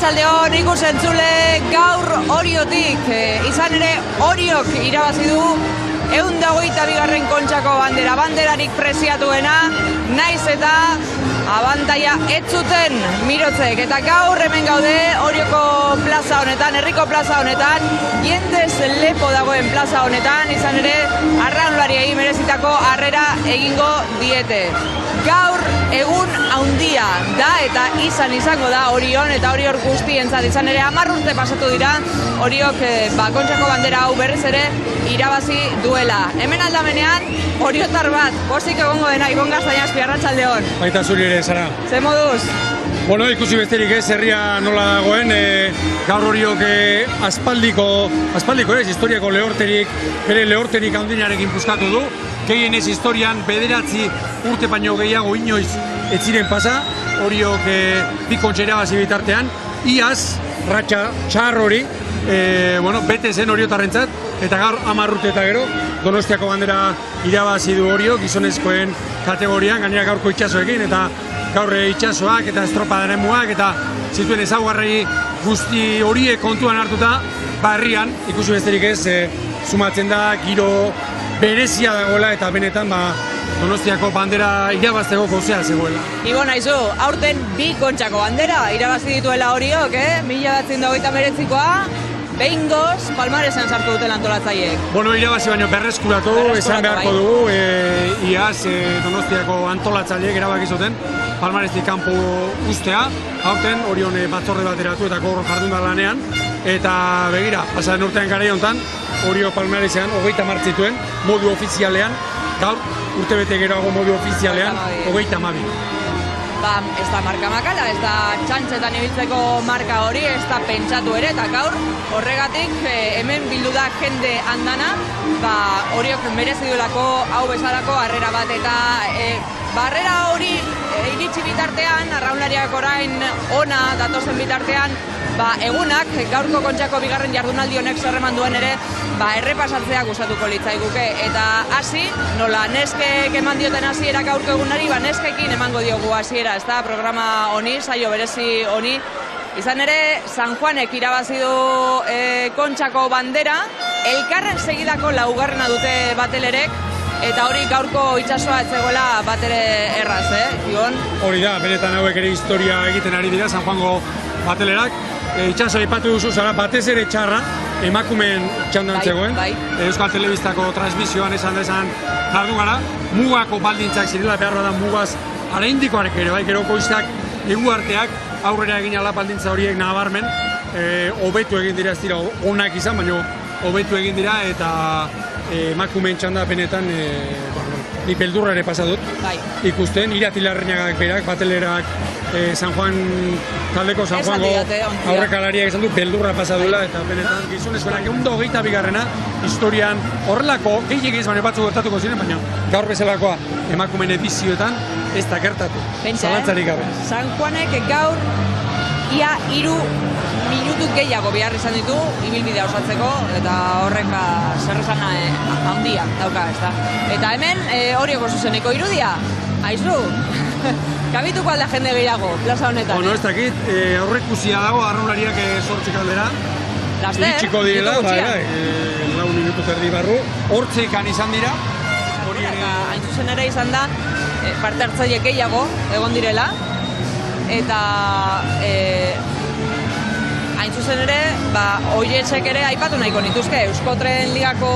Arratsaldeon ikusentzule gaur Oriotik, izan ere Oriok irabazi du 122. Kontxako banderarik preziatuena, naiz eta abantaia ez zuten mirotzek, eta gaur hemen gaude Orioko plaza honetan, herriko plaza honetan, jendez lepo dagoen plaza honetan, izan ere arraunlariei merezitako harrera egingo diete. Gaur egun handia da eta izango da Orion eta Orior guztientzat, izan ere 10 urte pasatu dira Oriok Kontxako bandera hau berriz ere irabazi duela. Hemen aldamenean oriotar bat, pozik egongo dena, Ibon Gaztañazpi, arratsaldeon. Baita zuri ere, Sara. Ze moduz? Bueno, ikusi besterik ez, herria nola dagoen, gaur Oriok aspaldiko ez, historiako lehorterik, bere lehorterik handinarekin puskatu du, gehienez historian 9 urte baino gehiago inoiz ez ziren pasa, Oriok bi kontxa irabazi bitartean, iaz, ratxa txar hori, bete zen oriotarrentzat, eta gaur 10 urte eta gero, Donostiako bandera irabazi du Oriok, gizonezkoen kategorian, gainera gaurko itxasoekin, eta gaur itxasoak eta estropadaren muak, eta zituen ezaugarri guzti horiek kontuan hartuta, herrian, ikusi besterik ez, sumatzen da, giro berezia dagoela, eta benetan, Donostiako bandera irabazteko gozea zegoela. Ibon, aizu, aurten 2 kontxako bandera irabazi dituela Oriok, 1989koa, behingoz palmaresen sartu duten antolatzaileek. Bueno, irabazi baino berreskuratu, esan beharko dugu, iaz Donostiako antolatzaileek erabaki zuten palmarestik kanpo ustea, aurten Orion batzorde bat eratu eta gaur jardun da lanean, eta begira, pasaren urtean garai honetan, Orio palmaresean 30 zituen, modu ofizialean, gaur urtebete geroago modu ofizialean 32. Ez da marka makala, ez da txantxetan ibiltzeko marka hori, ez da pentsatu ere, eta gaur horregatik hemen bildu da jende andana, Oriok merezi duelako hau bezalako harrera bat, eta harrera hori iritsi bitartean, arraunlariak orain ona datozen bitartean, egunak, gaurko Kontxako 2. jardunaldi honek zerreman duen ere, errepasatzea gustatuko litzaiguke, eta hasi, nola neskek eman dioten hasiera gaurko egunari, neskekin emango diogu hasiera, ez da, programa honi, saio berezi honi. Izan ere, San Juanek irabazi du Kontxako bandera, elkarren segidako 4. dute batelerek, eta hori gaurko itxasoa ez zegoela batere erraz, Ibon? Hori da, benetan hauek ere historia egiten ari dira, San Juango batelerak. Itxaso aipatu duzu, Zara, batez ere txarra, emakumeen txandan zegoen. Euskal Telebistako transmisioan esan jardun gara, mugako baldintzak zirela, behar da mugaz araindikoarek ere, gero koiztak, eguarteak, aurrera egin ala baldintza horiek nabarmen, hobetu egin dira, ez dira onak izan, baina hobetu egin dira, eta emakumeen txanda benetan, ni beldurra ere pasadut, ikusten, Iratilarrinagak berak, batelerak, San Juan taldeko San Juango aurrekalariak esan du beldurra pasadula, eta benetan gizonezkoenak 122. Historian horrelako gehiagiz baina batzuk gertatuko ziren, baina gaur bezalakoa emakumeen edizioetan ez da gertatu, zalantzarik gabe. San Juanek gaur ia 3 minutu gehiago behar izan ditu ibilbidea osatzeko, eta horrek zerrezana handia dauka, ez da. Eta hemen Orioko zuzeneko irudia, aizu, kabituko alda jende gehiago, plaza honetan. Bueno, ez dakit, aurrekusia dago, arraunlariak 8 kaldera, iritsiko direla, 4 minutu terdi barru, hortzekan izan dira. Hain zuzen ere izan da, parte hartzaile gehiago egon direla, eta hain zuzen ere, oietxek ere aipatu nahiko nituzke, Euskotren Ligako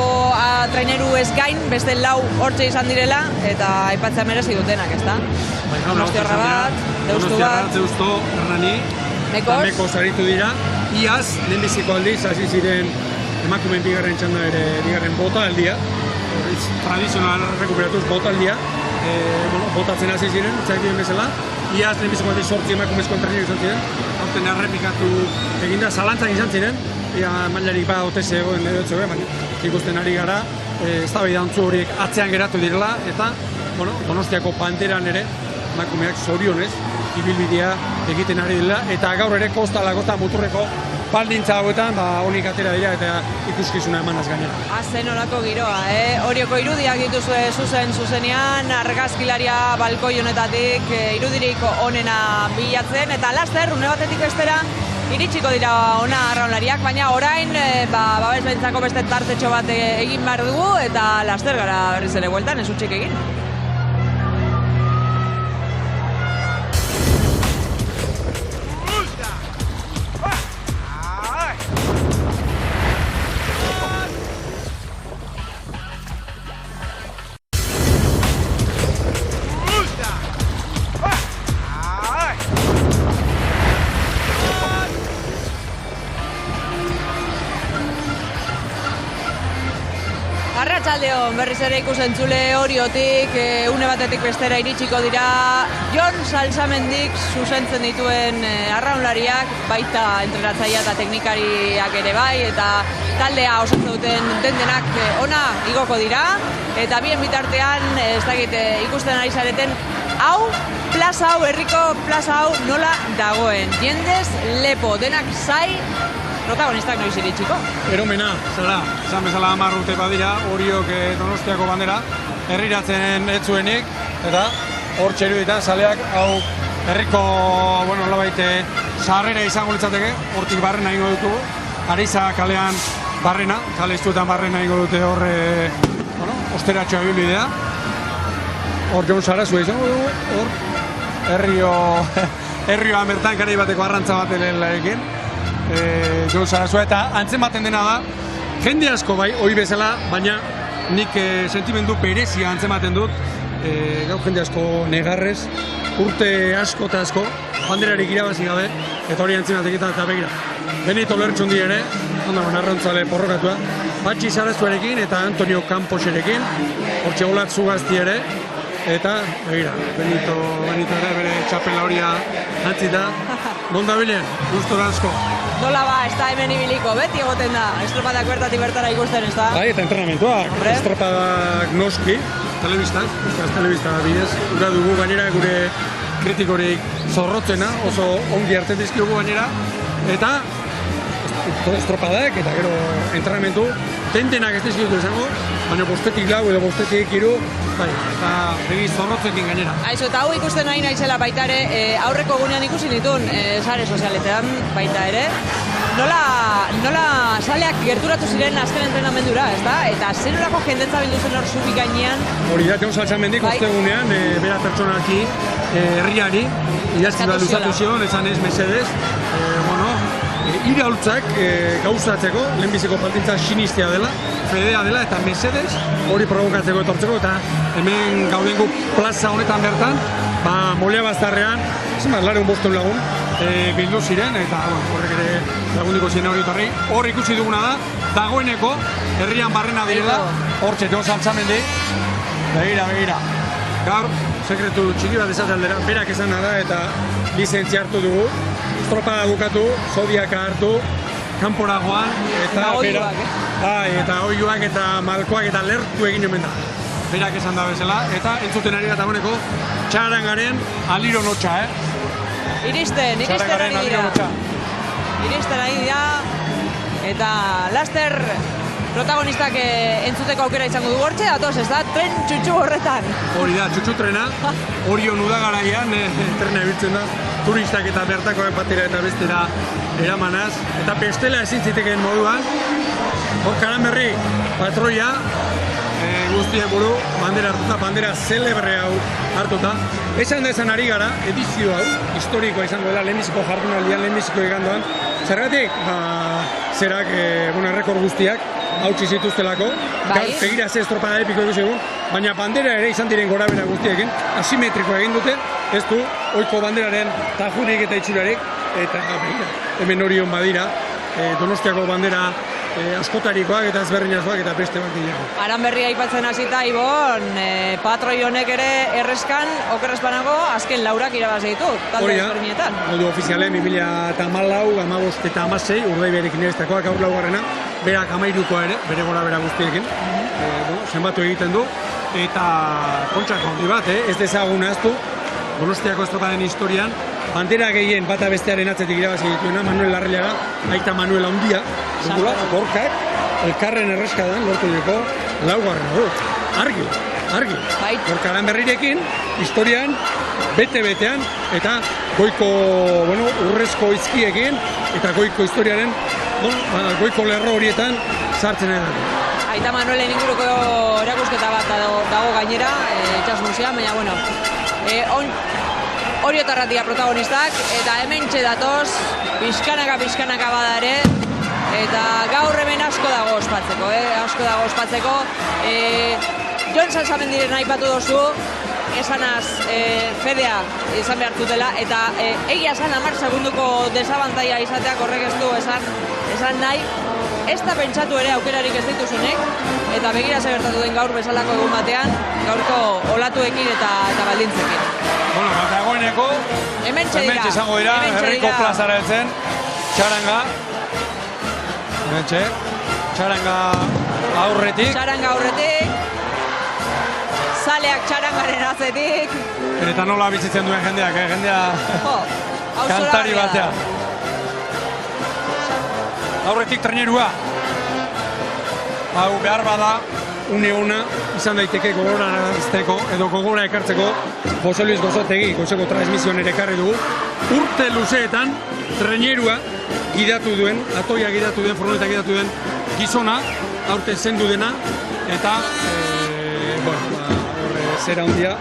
traineru ez gain, beste 4 hortxe izan direla, eta aipatzea merezi dutenak, ez da? Donostiarra bat, Deustu bat, Deusto, Hernani, Mekos aritu dira, iaz, lehenbiziko aldiz, hasi ziren emakumeen 2. txanda ere, 2. bota aldia, tradizional rekuperatuz bota aldia, botatzen hasi ziren, zaitien bezala, iaz lehenbiziko aldiz 8 emakumezko traineru izan ziren, aurten errepikatu eginda, zalantzak izan ziren, mailarik ote zegoen edo etzegoen, baina ikusten ari gara, eztabaida ontzu horiek atzean geratu direla, eta Donostiako banderan ere, emakumeak zorionez, ibilbidea egiten ari dela, eta gaur ere kosta muturreko baldintza hauetan, honik atera dira eta ikuskizuna emanaz gainera. Azen horako giroa, Orioko irudiak dituzue zuzenean, argazkilaria balkoi honetatik irudirik onena bilatzen, eta laster, une batetik estera, iritsiko dira ona arraunlariak, baina orain babes bentzako beste tartetxo bat egin behar dugu eta laster gara berriz ere bueltan, ez utxik egin. Arratsaldeon, berriz ere ikusentzule Oriotik, une batetik bestera iritsiko dira Jon Salsamendik zuzentzen dituen arraunlariak, baita entrenatzailea eta teknikariak ere bai, eta taldea osatzen duten dendenak ona igoko dira, eta bien bitartean, ez dakit ikusten ari zareten, hau, plaza hau, herriko plaza hau nola dagoen. Jendez, lepo, denak zai, protagonistak noiz iritsiko. Eromena, zara, esan bezala 10 urte badira, Oriok Donostiako bandera, herriratzen etzuenik, eta hor txerudita, zaleak, hau herriko, bueno, labait, sarrera izango litzateke, hortik barrena ingo dutugu, Ariza kalean barrena, kale iztuetan barrena ingo dute hor, bueno, osteratxoa bilbidea, hor Jon Sarasua izango dugu, hor, herrioa mertan garai bateko arrantza bat elekin, Jon Sarasua, eta antzematen dena da, jende asko bai, hoi bezala, baina nik sentimendu berezia antzematen dut, gau jende asko negarrez, urte asko eta asko, banderarik irabazi gabe, eta hori antzematek eta begira. Benito Lertxundi ere, arrantzale porrokatua, Patxi Sarasuarekin eta Antonio Camposerekin, hortxe Olat Zugazti ere, eta begira, Benito ere bere txapela horia antzita, nonda bilen, gustora asko. Nola ba, ez da hemen ibiliko, beti egoten da, estropadak bertatik bertara ikusten, ez da? Bai, eta entrenamentuak, estropadak noski, telebistak, telebista bidez, gura dugu gainera gure kritikorik zorrotzena, oso ongi hartzen dizkiogu gainera, eta estropadak, eta gero entrenamentu, tentenak ez dizkiotu izango, baina bostetik lau edo bostetik hiru, bai, eta begi zorrotzekin gainera. Aizu, eta hau ikusten nahi naizela baita ere, aurreko gunean ikusi ditun, sare sozialetean baita ere, nola saleak gerturatu ziren azken entrenamendura, ez da? Eta zerurako jendetza bildu zen hor zubi gainean? Hori da, Jon Salsamendik ostegunean, bera pertsonalki herriari, idazki bat luzatu zion, esan ez mesedez, iraultzak gauzatzeko, lehenbiziko faltintza sinistea dela, fedea dela, eta mesedez hori provokatzeko etortzeko, eta hemen gauden gu plaza honetan bertan, molea baztarrean, lareun bosteun lagun, bildu ziren, eta horrek ere lagundiko ziren hori etorri. Hor ikusi duguna da, dagoeneko herrian barrena direla, hortxe Jon Salsamendi, begira. Gaur, sekretu txiki bat esate aldera, berak esan da eta lizentzia hartu dugu, estropada bukatu, zodiaka hartu, kanpora joan, eta eta oiuak eta malkoak eta lertu egin omen da. Berak esan da bezala, eta entzuten ari da dagoeneko txarangaren aliro notxa, Iristen ari dira, eta laster protagonistak entzuteko aukera izango du hortxe, atoz, ez da, tren txutxu horretan. Hori da, txutxu trena, Orion udagaraian trena ebiltzen da, turistak eta bertakoak batera eta bestera eramanaz, eta bestela ezin zitekeen moduan, hor Karanberri patroia, guztien buru, bandera hartuta, bandera celebre hau hartuta. Esan da esan ari gara, edizio hau, historikoa izango dela, lehenbiziko jardunaldian, lehenbiziko igandoan. Zergatik, zerak, errekor guztiak, hautsi zituztelako, begira ze estropada epiko ikusi egun, baina bandera ere izan diren gorabera guztiekin, asimetrikoa egin dute, ez du, ohiko banderaren tajurik eta itxurarik, eta begira, hemen Orion badira, Donostiako bandera askotarikoak eta ezberdinazkoak eta beste bat dira. Aranberria aipatzen hasita, Ibon, patroi honek ere erreskan, okerrezpanago, azken laurak irabazi ditu, talde ezberdinetan. Modu ofizialen 2014, 2015 eta 2016, Urdaiberekin erestakoak gaur laugarrena, berak 13koa ere, bere gora bera guztiekin, zenbatu egiten du, eta kontxako handi bat, ez dezagun ahaztu, Donostiako estropaden historian, bandera gehien bata bestearen atzetik irabazi dituena, Manuel Larriaga, aita Manuel Handia, gorkak, elkarren erreskadan, lortu duko, laugarrena du. Argi. Hor Karanberrirekin, historian, bete-betean, eta goiko, urrezko izkiekin eta goiko historiaren, goiko lerro horietan sartzen edo. Aita Manuelen inguruko erakusketa bat dago gainera, itxas musean, baina, Oriotarratia protagonistak, eta hementxe datoz, pixkanaka bada ere, eta gaur hemen asko dago ospatzeko, Jon Salsamendiren aipatu dozu, esanaz fedea izan behar zutela, eta egia esan 10 segunduko desabantaia izateak horrek ez du esan nahi, ez da pentsatu ere aukerarik ez dituzunek, eta begira ze gertatu den gaur bezalako egun batean, gaurko olatuekin eta baldintzekin. Dagoeneko, hementxe izango dira, herriko plazara heltzen, txaranga, txaranga aurretik, zaleak txarangaren atzetik, eta nola bizitzen duen jendeak, jendea kantari batean. Aurretik trainerua. Hau behar bada, une ona izan daiteke gogorarazteko edo gogora ekartzeko Jose Luis Gozotegi, goizeko transmisioan ere ekarri dugu. Urte luzeetan trainerua gidatu duen, atoia gidatu duen, furgoneta gidatu duen gizona, aurten zendu dena, eta zera handia,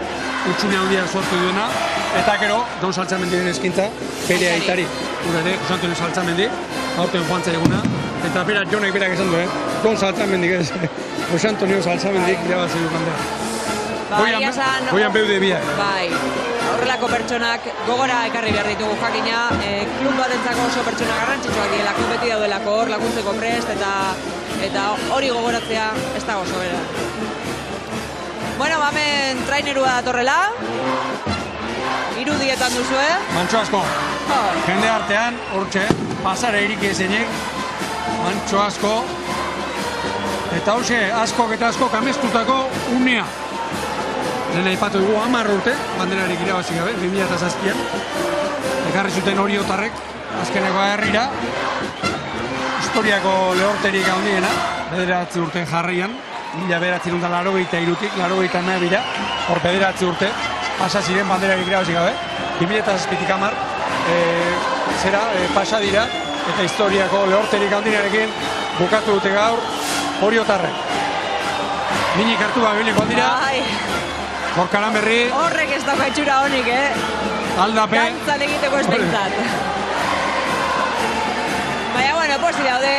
utxune handia sortu duena, eta gero, Jon Salsamendiren eskintza, bere aitari, gure ere, Jose Antonio Salsamendi, aurten joan zaiguna, eta berak Jonek berak esan du, Jon Salsamendik ez, Jose Antonio Salsamendik irabazi du kandea. Goian beude biak. Bai, horrelako pertsonak gogora ekarri behar ditugu jakina, klub batentzako oso pertsona garrantzitsuak dielako, beti daudelako hor laguntzeko prest, eta hori gogoratzea ez da oso bera. Hemen trainerua datorrela, irudietan duzue. Mantxo asko, jende artean, hortxe, pasare irik ezenek, mantxo asko, eta hoxe, askok eta askok amestutako unea. Lehen aipatu dugu 10 urte, banderarik irabazi gabe, 2007an, ekarri zuten Oriotarrek, azkeneko herrira, historiako lehorterik handiena, 9 urten jarraian, 1983-tik, 82-bira, hor 9 urte, pasa ziren banderarik irabazi gabe, 2007tik 10, pasa dira, eta historiako lehorterik handienarekin bukatu dute gaur Oriotarrek. Minik hartu babiliko handira, Gorkaran berri. Horrek ez dago etxura honik, Aldape. Dantzan egiteko ez behintzat. Baina, posti daude,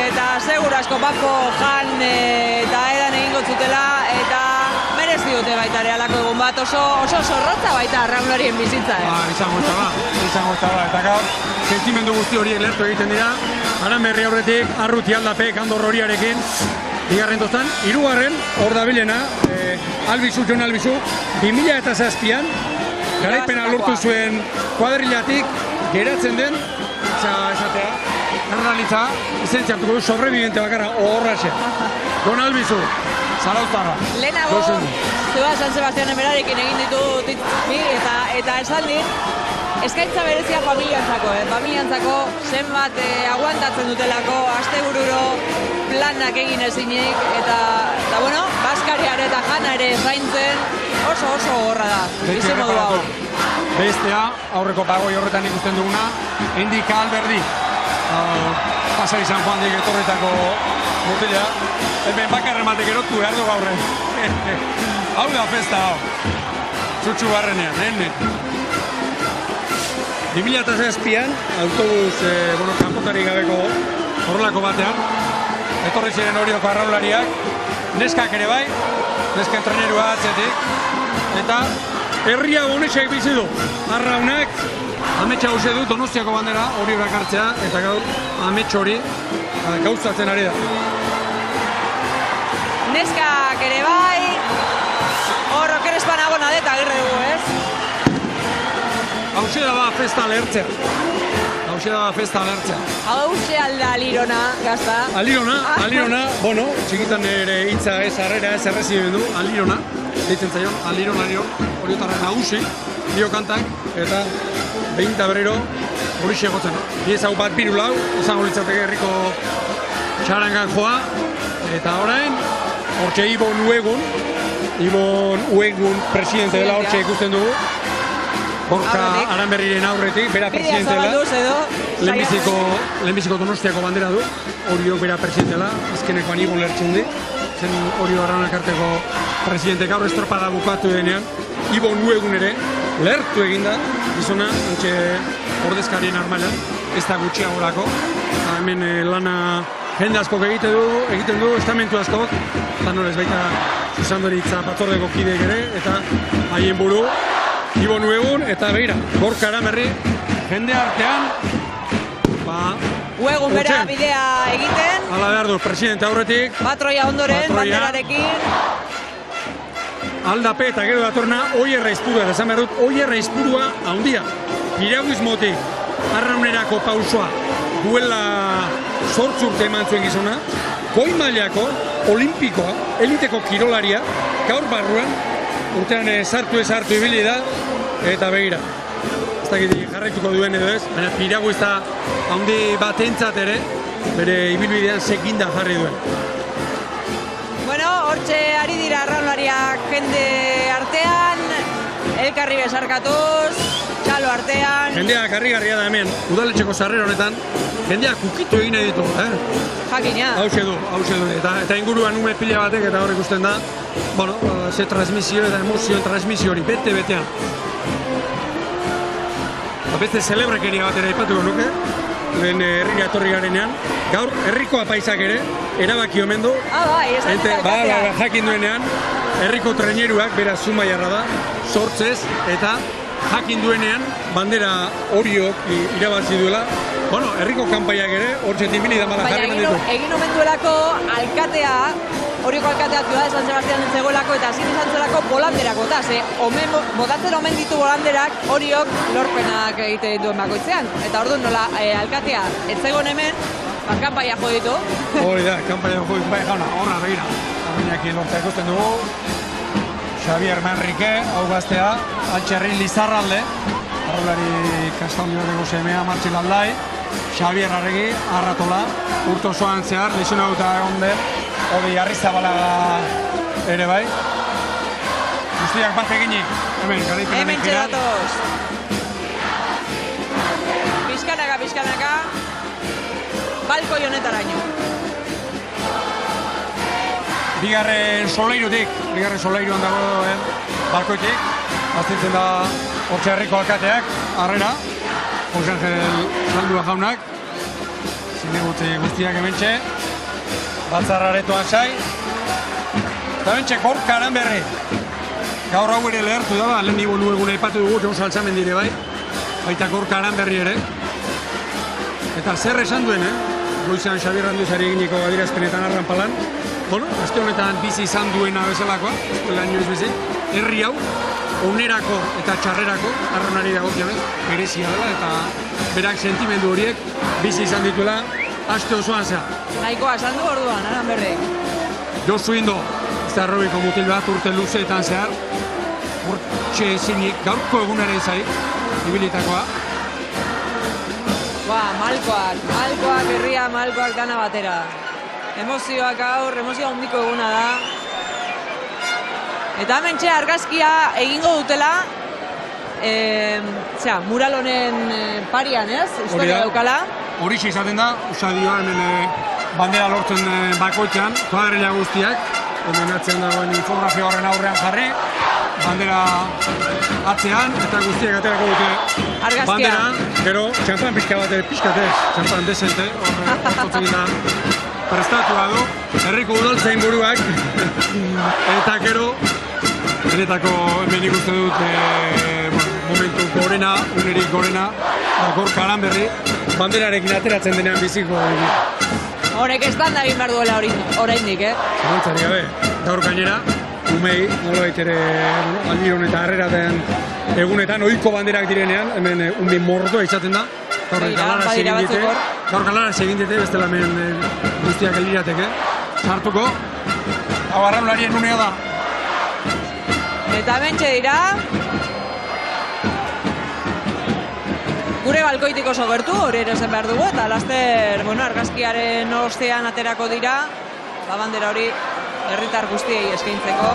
eta segura asko Paco, Jan eta Edan egingo zutela, eta merezi dute baita ere alako egun bat, oso zorrotza baita arraunlarien bizitza. Izango eta ba, eta gaur, sentimendu guzti horiek lertu egiten dira, Aran berri aurretik, Arruti Aldape, Kandor horiarekin, bigarren toztan, 3. hor dabilena, Jon Albizu, 2007an, garaipena lortu zuen kuadrilatik, geratzen den, esatea, errealitza, izentziartuko du sobreviviente bakarra, horraxe. Jon Albizu, Zarauztarra. Lehenago, Zua San Sebastian emerarekin egin ditu eta esan dit, eskaintza berezia familiantzako, zenbat aguantatzen dutelako, astebururo planak egin ezinik, eta Baskariare eta Jana ere zaintzen oso horra da, izen modu hau. Bestea, aurreko pagoi horretan ikusten duguna, Endika Alberdi, Pasai San Juan dik etorretako motila, hemen bakarrematek erotu behar du gaurren. Hau da festa hau, txutxu barrenean, 2007an, autobus kanpotari gabeko horrelako batean, etorri ziren Orioko arraunlariak, neskak ere bai, nesken trenerua atzetik, eta herria bonexak bizi du, arraunak, ametsa hauze du, Donostiako bandera hori hartzea, eta gaur amets hori gauzatzen ari da. Neskak ere bai, hor okerespan agona deta agirre dugu, ez? Hauze da ba festa lehertzea. Hauze alda alirona, gazta? Alirona, txikitan ere hitza ez harrera ez erreziben du, alirona, deitzen zaion, aliron, Oriotarren nagusi, dio kantak, eta behin eta berriro hori segotzen. Biez hau bat birulau, izango litzateke herriko txarangan joa, eta orain, hortxe Ibon Uegun presidente dela hortxe ikusten dugu, Gorka Aranberriren aurretik, bera presidentela. Lehenbiziko Donostiako bandera du, Oriok bera presidentela, azkenekoan igon lertzen di. Zen Orio Arraun Elkarteko presidentek gaur estropada bukatu denean, Ibo Nuegun ere, lehertu eginda, gizona, antxe ordezkarien armailan, ez da gutxiagorako. Hemen lana jende askok egiten du, estamentu askok, eta norez baita zuzendaritza batzordeko kideek ere, eta haien buru, Ibo Nuegun, eta begira, Gorka Aranberri, jende artean, Uegun bera bidea egiten. Hala behar du, presidente aurretik. Patroia ondoren, banderarekin. Aldape eta gero datorna, Oier Raizpurua, esan behar dut, Oier Raizpurua handia. Piraguismotik, arraunerako pausoa, duela 8 urte eman zuen gizona, goi mailako, olimpikoa, eliteko kirolaria, gaur barruan, urtean sartu ibili da, eta begira. Ez dakit jarraituko duen edo ez, baina piraguista handi batentzat ere, bere ibilbidean sekinda jarri duen. Bueno, hortxe ari dira arraunlariak jende artean, elkarri besarkatuz, txalo artean. Jendeak harrigarria da hemen, udaletxeko sarrera honetan, jendeak ukitu egin nahi ditu, Jakina. Hauxe du, eta inguruan ume pila batek eta hor ikusten da, bueno, ze transmisio eta emozioen transmisio hori, bete-betean. Beste celebrekeria bat ere aipatuko nuke, lehen herrira etorri garenean. Gaur, herriko apaisak ere, erabaki omen du. Bai, esan dut jakin duenean, herriko treneruak, bera Zumaiarra da, sortzez, eta jakin duenean, bandera Oriok irabazi duela. Bueno, herriko kanpaiak ere, hortxe timili da mala jarri menditu. Egin omen duelako alkatea, Orioko alkatea Ciudad de San Sebastián zegoelako eta zin izan zuelako bolanderak botatzen omen ditu bolanderak Oriok lorpenak egite duen bakoitzean. Eta orduan nola alkatea ez zegoen hemen, kanpaia jo ditu. Hori da, kanpaia jo ditu, bai jauna, horra begira. Aminaki lortzea ikusten dugu. Xavier Manrique, hau gaztea, Altxerri Lizarralde, arrolari Kastaldioteko semea Martxil Aldai, Xavier Arregi, Arratola, urto osoan zehar, lesionatuta egon den, Odi Arrizabalaga ere bai. Guztiak bat eginik, hemen, garaipen hemen txedatoz. Bizkanaka, balkoi honetaraino. Bigarren solairuan dago balkoitik, aztintzen da Hortxe herriko alkateak, harrera, Jose Angel Saldua jaunak, zinegutze guztiak hementxe, batzarraretoan sai, eta hementxe Gorka Aranberri. Gaur hau ere lehertu da, lehen Ibo Nuegun aipatu dugu, Jon Saltzamen dire bai, baita Gorka Aranberri ere. Eta zer esan duen, goizan Xabier Randuzari eginiko adierazpenetan arranpalan, bueno, azte honetan bizi izan duena bezalakoa, eskuela inoiz bizi, herri hau, onerako eta txarrerako, arraunari dagokionez, berezia dela eta berak sentimendu horiek bizi izan dituela aste osoan zehar. Nahikoa esan du orduan, Aranberrik. Josu Indo, zarrobiko mutil bat urte luzeetan zehar, urtxe ezinik, gaurko egunaren zaik, ibilitakoa. Malkoak herria, malkoak dana batera. Emozioak gaur, emozioa handiko eguna da. Eta hemen argazkia egingo dutela, mural honen parian, ez? Historia daukala. Horixe izaten da, usadioa hemen bandera lortzen bakoitzean, kuadrilla guztiak, hemen atzean dagoen infografia horren aurrean jarri, bandera atzean, eta guztiak aterako dute bandera, gero txampan pixka bat pixkatez, txampan desente, horretzotzen da prestatua du, herriko udaltzain buruak, eta gero, benetako hemen ikusten dut momentu gorena, unerik gorena, Gorka Aranberri, banderarekin ateratzen denean biziko. Honek ez da egin behar duela oraindik, Zalantzari gabe, gaur gainera, umei, nolabait ere aldiron eta harreraten egunetan, ohiko banderak direnean, hemen umei mordoa izaten da, gaur galara egin dute, bestela hemen guztiak eldirateke, sartuko, hau arraularien unea da. Eta bentxe dira, gure balkoitik oso gertu, hori ere zen behar dugu, eta laster, argazkiaren ostean aterako dira, bandera hori herritar guztiei eskaintzeko,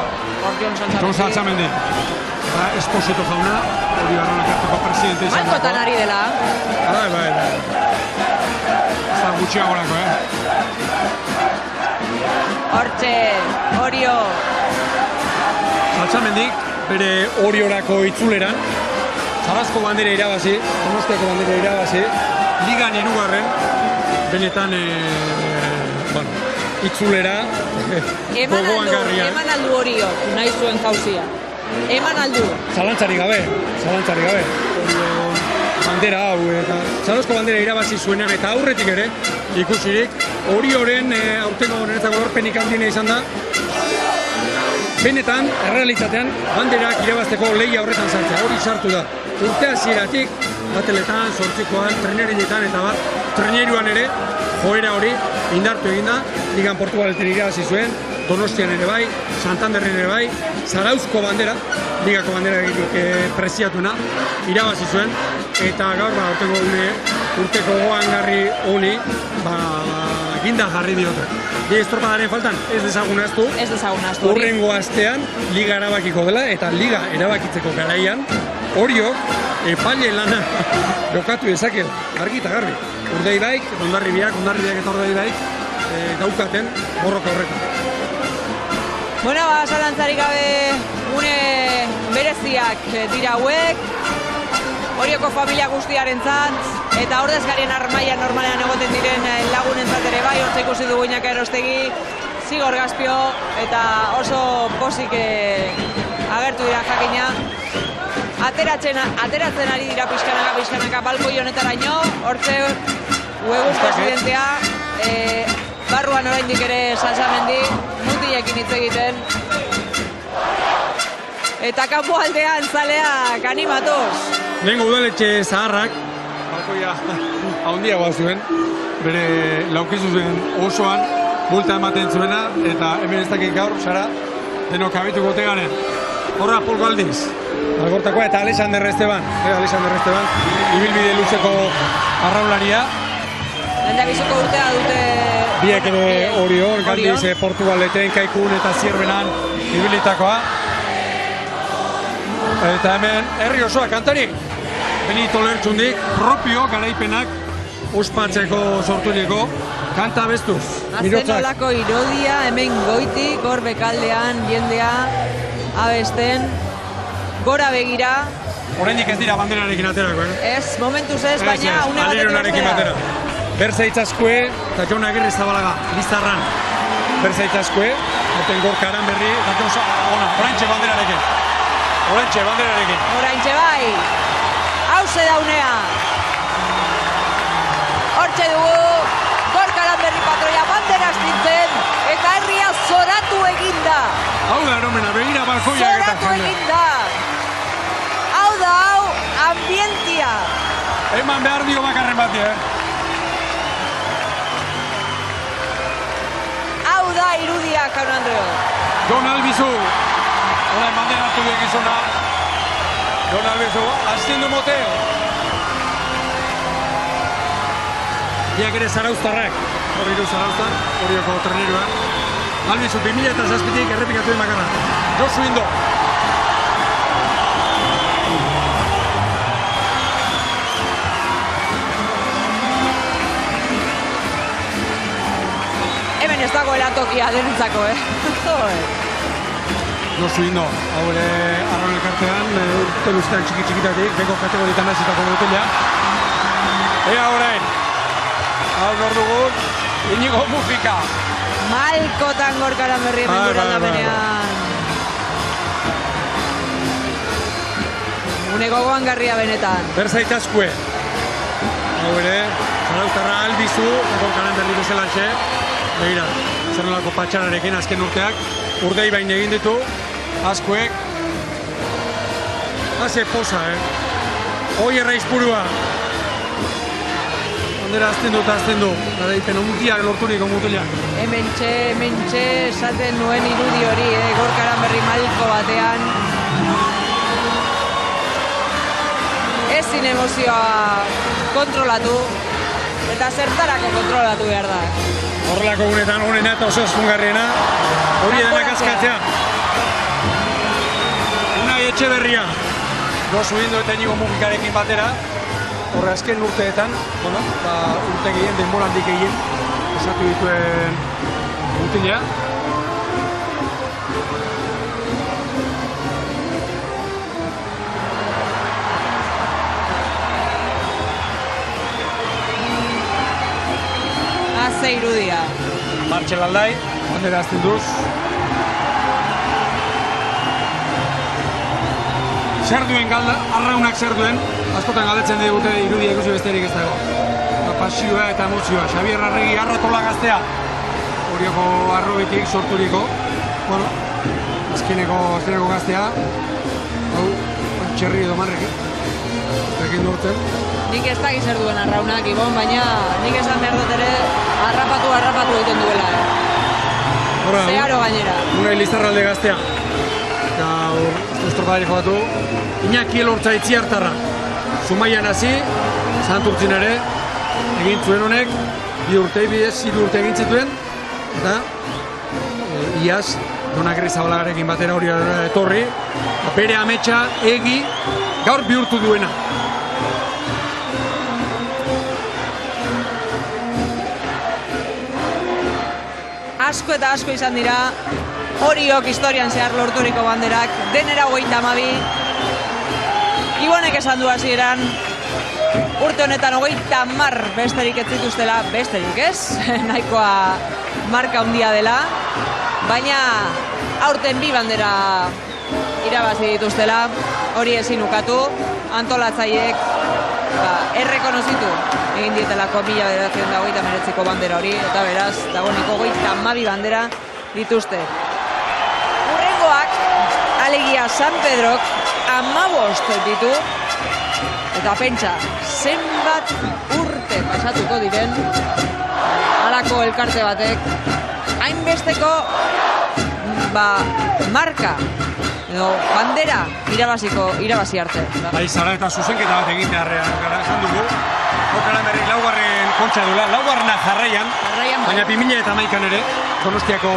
Jon Saltzamendi. Esposito jauna, hori Arraun Elkarteko presidente izan. Malkotan ari dela. Bai. Ez da gutxiagorako, Hortxe, Orio. Saltzamendik, bere Oriorako itzuleran, Zarazko bandera irabazi, Donostiako bandera irabazi, ligan hirugarren, benetan, itzulera, gogoan garria. Eman aldu Orio, nahi zuen jauzia. Eman aldu. Zalantzari gabe. Bandera hau, eta Zarazko bandera irabazi zuenean, eta aurretik ere, ikusirik, Orioren aurtengo niretzako lorpenik handiena izan da, benetan, errealitatean, banderak irabazteko lehia horretan sartzea, hori sartu da. Urte hasieratik, bateletan, zortzikoan, trenerinetan, eta bat, treneruan ere, joera hori indartu eginda, ligan Portugaleten irabazi zuen, Donostian ere bai, Santanderren ere bai, Zarauzko bandera, ligako bandera preziatuena, irabazi zuen, eta gaur, urteko goangarri honi, ginda jarri diote. Bi estropadaren faltan, ez dezagun ahaztu. Hurrengo astean, liga erabakiko dela, eta liga erabakitzeko garaian, Oriok, epaile lana jokatu dezake, argi eta garbi. Urdaibaik, Hondarribiak eta Urdaibaik daukaten borroka horretan. Bueno, zalantzarik gabe une bereziak dira hauek, Orioko familia guztiarentzat, eta ordezkarien armaia normalean egoten diren lagunentzat ere bai, hortza ikusi dugu Iñaki Arostegi, Zigor Gazpio, eta oso pozik agertu dira jakina. Ateratzen ari dira pixkanaka balkoi honetaraino, hortze Uegus presidentea, barruan oraindik ere Saltzamendi, mutilekin hitz egiten. Eta kanpo aldean zaleak animatuz. Lehengo udaletxe zaharrak, balkoia handiagoa zuen, bere laukizuen osoan, bulta ematen zuena, eta hemen ez dakit gaur, Sara, denok abituko tegaren. Horra Pol Galdiz, Algortakoa eta Alexander Esteban, ibilbide luzeko arraularia. Lehendabiziko urtea dute... Biek ere Orion, Galdiz, Portugaleten, Kaikun eta Zierbenan ibilitakoa. Eta hemen herri osoa kantari. Benito Lertxundik, propio garaipenak ospatzeko sortuliko kanta bestuz. Azenolako irodia hemen goitik, hor bekaldean, jendea, abesten, gora begira. Oraindik ez dira banderarekin aterako, Ez, momentuz ez, baina une batetik ostera. Berzaitzaskue eta Jon Agirri Zabalaga, Lizarran. Berzaitzaskue, hauten gorkaran berri, eta oraintxe banderarekin. Oraintxe bai, hauze da unea. Hortxe dugu, gorkaran berri patroia banderaz nintzen, eta herria zoratu eginda. Hau da eromena, begira balkoiak eta zoratu eginda. Hau da, ambientia. Eman behar dio bakarren bati, Hau da irudia, Jaun Andreo. Jon Albizu, orain bandera hartu duen gizona. Jon Albizu, hasten du moteo. Biak ere zarauztarrak, hori du zarauztar, horioko trenerua. Albizu 2007-tik errepikatu den bakarra. Josu Indo. Hemen ez dagoela tokia denentzako, Josu Indo, hau ere Arraun Elkartean, urte luzean txikitatik, beko kategorietan nazitako dutela. Ea orain, hau nor dugun, Inigo Mujika. Malkotan gorkaran berri hemen duraldapenean. Une gogoan garria benetan. Berzaitazkue. Hau ere, zarauztarra Albizu, gorkaran berri bezalaxe. Begira, zer nolako patxararekin azken urteak, urdei bain egin ditu, azkuek. Haze posa, Hoi erraizpurua. Bandera azten du, garaipen ontiak lorturiko mutila. Hementxe, esaten nuen irudi hori, gorkaran berri malko batean. Ezin emozioa kontrolatu, eta zertarako kontrolatu behar da. Horrelako gunetan honena eta oso eskungarriena, hori edanak askatzea. Unai Etxeberria. Gozu Indo eta Inigo Mugikarekin batera. Horre azken urteetan, urte gehien, denborandik gehien, esatu dituen mutilea. Ze irudia. Martxel Aldai, bandera azten duz. Zer duen arraunak zer duen, askotan galdetzen digute irudia ikusi besterik ez dago. Pasioa eta emozioa. Xabier Arregi Arratola gaztea. Orioko arrobetik sorturiko. Azkeneko gaztea. Hau, txerri edo marrekin. Ekin durten. Nik ez dakit zer duen arraunak, Ibon, baina nik esan behar dut ere harrapatu egiten duela. Zeharo gainera. Unai Lizarralde gaztea. Eta estrofadari jokatu. Iñaki Elortza Itziartarra. Zumaian hasi, Santurtzin ere, egin zuen honek, 2 urte egin zituen, eta iaz, Donagri Zabalagarekin batera hori etorri, bere ametsa egi gaur bihurtu duena. Asko eta asko izan dira, Oriok historian zehar lorturiko banderak, denera 32. Ibonek esan du hasieran, urte honetan 30 besterik ez zituztela, besterik ez, nahikoa marka handia dela, baina aurten 2 bandera irabazi dituztela, hori ezin ukatu, antolatzaileek errekonozitu egin dietelako 1989ko bandera hori, eta beraz, dagoeneko 32 bandera dituzte. Hurrengoak, alegia San Pedrok 15 ditu, eta pentsa, zenbat urte pasatuko diren halako elkarte batek, hainbesteko marka edo bandera irabazi arte. Zara eta zuzenketa bat egin beharrean gara esan dugu. Jokaran berrik 4. kontxa duela, 4. jarraian, baina 2011an ere, Donostiako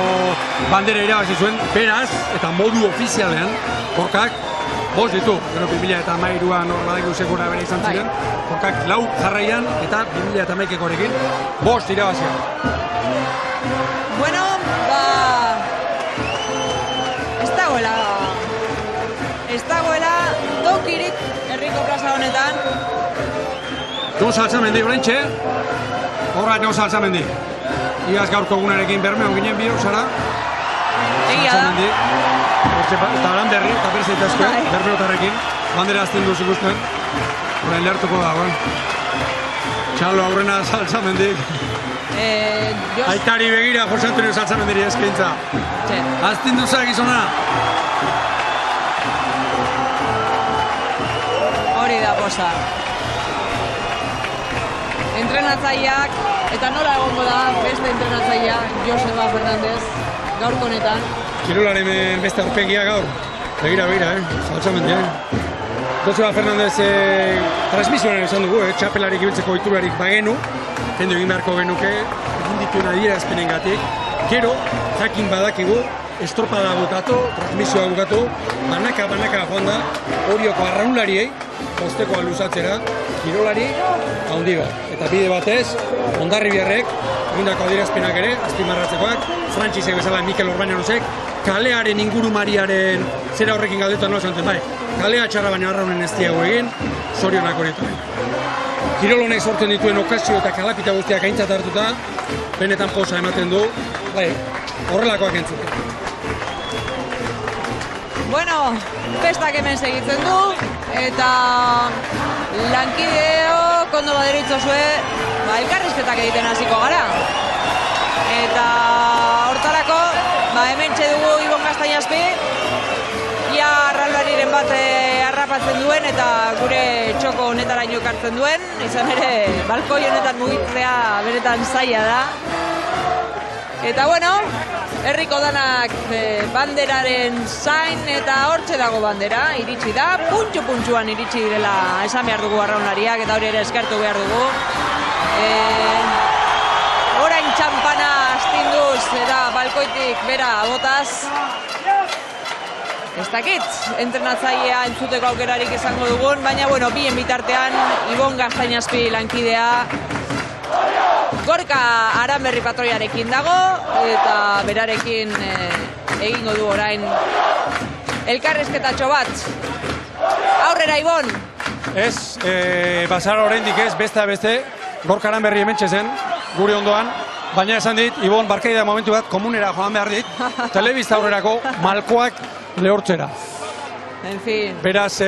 bandera irabazi zuen, beraz, eta modu ofizialean, Korkak 5 ditu, gero 2013an badakigu sekura bere izan ziren, Korkak 4 jarraian eta 2011korekin 5 irabazia. Bueno, ez dagoela tokirik herriko plaza honetan. Jones Altzamendi oraintxe, horra Jones Altzamendi. Iaz gaurko egunarekin Bermeon ginen bi osara. Egia da. Eta Aranberri, eta berzeitazko, Bermeotarrekin. Bandera azten duz ikusten. Horain lehartuko da, Txalo aurrena Altzamendik. Aitari begira, Jose Antonio Altzamendiri eskaintza. Azten duzak izona. Hori da posa. Entrenatzaileak, eta nola egongo da beste entrenatzailea, Joseba Fernandez, gaurko honetan. Kirolaren beste aurpegia gaur. Begira, Altzamendi, Joseba Fernandez transmisioan esan dugu, txapelarik ibiltzeko oiturarik bagenu, jende egin beharko genuke, egin dituen adierazpenengatik. Gero, jakin badakigu, estropada bukatu, transmisioa bukatu, banaka joan da, Orioko arraunlariei, osteko luzatzera, kirolari handi bat. Eta bide batez, Hondarribiarrek, egindako adierazpenak ere, azpimarratzekoak, Frantxisek bezala Mikel Orbañanosek, kalearen ingurumariaren zera horrekin galdetu nola zanten, kalea txarra baina arraunen ez diago egin, zorionak horietan. Kirol honek sortzen dituen okazio eta kalapita guztiak aintzat hartuta, benetan posa ematen du, horrelakoak entzuten. Bueno, festak hemen segitzen du, eta lankideo kondo baderitzozue, elkarrizketak egiten hasiko gara. Eta hortarako, hemen dugu Ibon Gaztainazpi, ia arraldariren bat harrapatzen duen eta gure txoko honetaraino ekartzen duen, izan ere, balkoi honetan mugitzea beretan zaila da. Eta bueno, herriko danak banderaren zain eta hortxe dago bandera, iritsi da, puntxuan iritsi direla esan behar dugu arraunlariak eta hori ere eskertu behar dugu. Orain txampana astinduz eta balkoitik bera botaz. ez dakit, entrenatzailea entzuteko aukerarik izango dugun, baina, bueno, bien bitartean, Ibon Gaztainazpi lankidea, Gorka Aranberri patroiarekin dago, eta berarekin egingo du orain elkarrizketatxo bat. Aurrera, Ibon! Ez, basara oraindik ez, beste, Gorka Aranberri hementxe zen, gure ondoan, baina esan dit, Ibon, barkaida momentu bat, komunera joan behar dit, telebista aurrerako malkoak lehortzera. En fin. Beraz,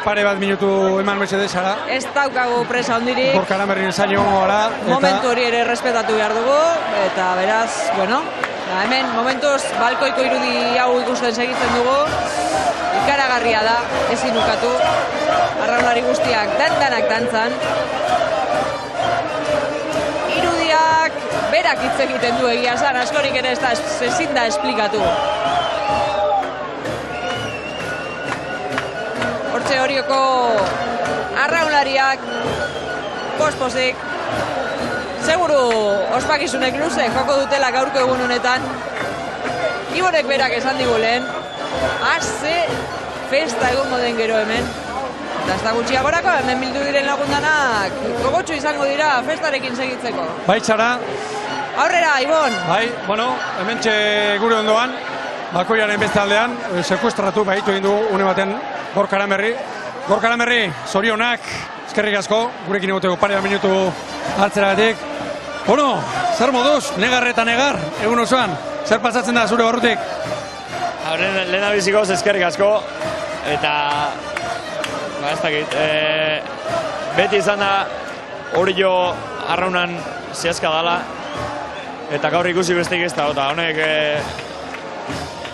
pare bat minutu eman mesedesara. Ez daukagu presa hondirik. Gorka Aranberrien zain egongo gara. Momentu hori ere respetatu behar dugu, eta beraz, bueno, hemen momentuz balkoiko irudi hau ikusten segitzen dugu. Ikaragarria da, ezin ukatu. Arraunlari guztiak danak dantzan. Irudiak berak hitz egiten du egia esan, askorik ere ezin da esplikatu. Hortxe horioko arraunlariak, pospozik, seguru ospakizunek luze joko dutela gaurko egun honetan. Ibonek berak esan digu lehen, ze festa egongo den gero hemen. Eta ez da gutxiagorako, hemen bildu diren lagundanak gogotsu izango dira festarekin segitzeko. Baitzara. Aurrera, Ibon! Bai, bueno, hementxe gure ondoan, bakoiaren beste aldean, sekuestratu baitu egin dugu une baten Gorka Aranberri. Gorka Aranberri, zorionak, eskerrik asko, gurekin egoteko pare bat minutu hartzeragatik. Bueno, zer moduz, negar eta negar, egun osoan, zer pasatzen da zure barrutik? Lehen abizikoz eskerrik asko, eta ez dakit, beti izan da hori jo arraunan zehazka dala, eta gaur ikusi besteik ez da, eta honek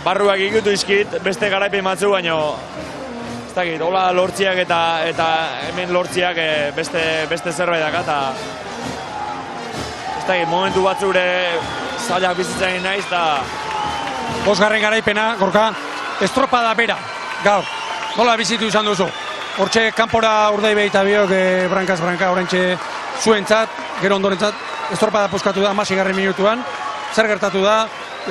barruak ikutu izkit, beste garaipen batzu, baina ez dakit, hola lortziak eta hemen lortziak beste zerbait daka, eta ez dakit, momentu batzure zailak bizitzen naiz, eta Bosgarren garaipena, Gorka, estropada bera, gaur, nola bizitu izan duzu? Hortxe, kanpora urdaibe eta biok brankaz branka horrentxe zuentzat, gero ondorentzat, estropada poskatu da 16. minutuan, zer gertatu da,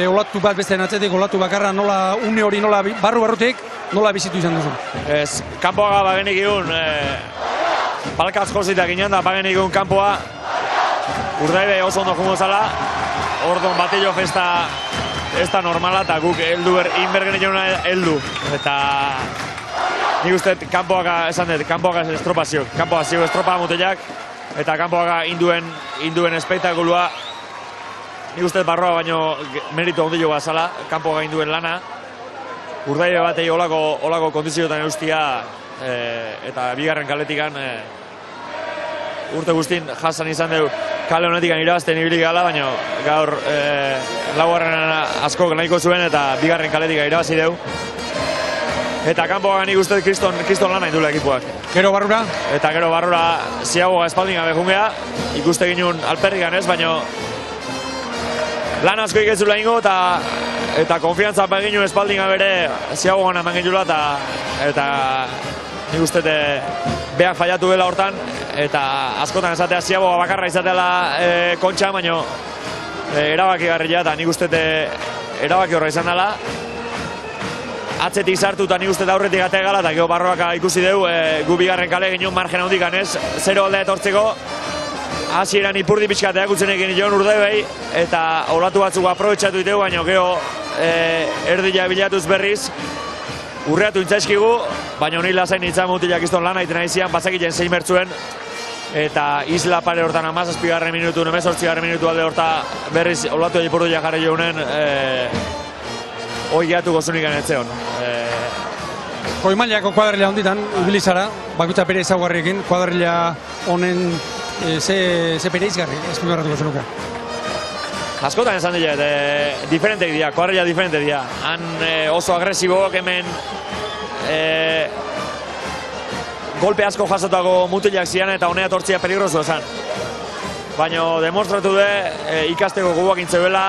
olatu bat beste atzetik, olatu bakarra nola, une hori nola, barrutik, nola bizitu izan duzu? Ez, kanpoaga bagenik egun, balkaz jositak ginen da bagenik egun kanpoa, urdaibe oso ondo jungo zala, ordon batillo festa ez da normala, eta guk inbergen egin heldu, eta nik uste kanpoaga esan dut, kanpoaga estropazio, kanpoaga zio estropa mutilak, eta kanpoaga induen espektakulua, nik uste barroa baino meritu ondilo bazala, kanpoaga induen lana, urdaibe batei olako kondizioetan eustia, eta bigarren kaletikan urte guztin jasan izan dugu kale honetikan irabazten ibili gala, baina gaur laugarren askok nahiko zuen eta bigarren kaletika irabazi dugu. Eta kanpoagan nik uste kriston lana indula ekipuak. Gero barrura? Eta gero barrura ziagoa espaldinga behungea, ikuste ginen alperrikan ez, baina lan asko iketzula ingo eta konfiantza beginu espaldinga bere ziagoan eman ginula eta nik uste beak fallatu dela hortan, eta askotan esatea ziagoa bakarra izatela kontxa, baina erabaki garria eta nik uste erabaki horra izan dela. Atzetik sartu eta nik uste aurretik atea gala, eta gero barroak ikusi dugu, gu bigarren kale ginen margen handik ganez, 0 aldea etortzeko, hasieran ipurdi pixkateak utzenekin joan urdaibei, eta olatu batzuk aprobetxatu ditu, baina gero erdila bilatuz berriz, urreatu intzaizkigu, baina honi lasain itzan mutilak izton lan aiten aizian, bazakiten 6 mertzuen, eta isla pare hortan 17. minutu, 18. minutu alde horta berriz olatu ipurdia jarri jounen, hoi gehiatu gozunik ganetzeon. Koimailako kuadrilla honditan, ibilizara, bakutza bere ezaguarriekin, kuadrilla honen ze bere izgarri, eskugarratuko zenuka. Askotan esan dira, diferentek dira, kuadrilla diferente dira. Han oso agresibok, hemen golpe asko jasotako mutilak zian eta honea tortzia peligroso esan. Baina demostratu du ikasteko guak intzeuela,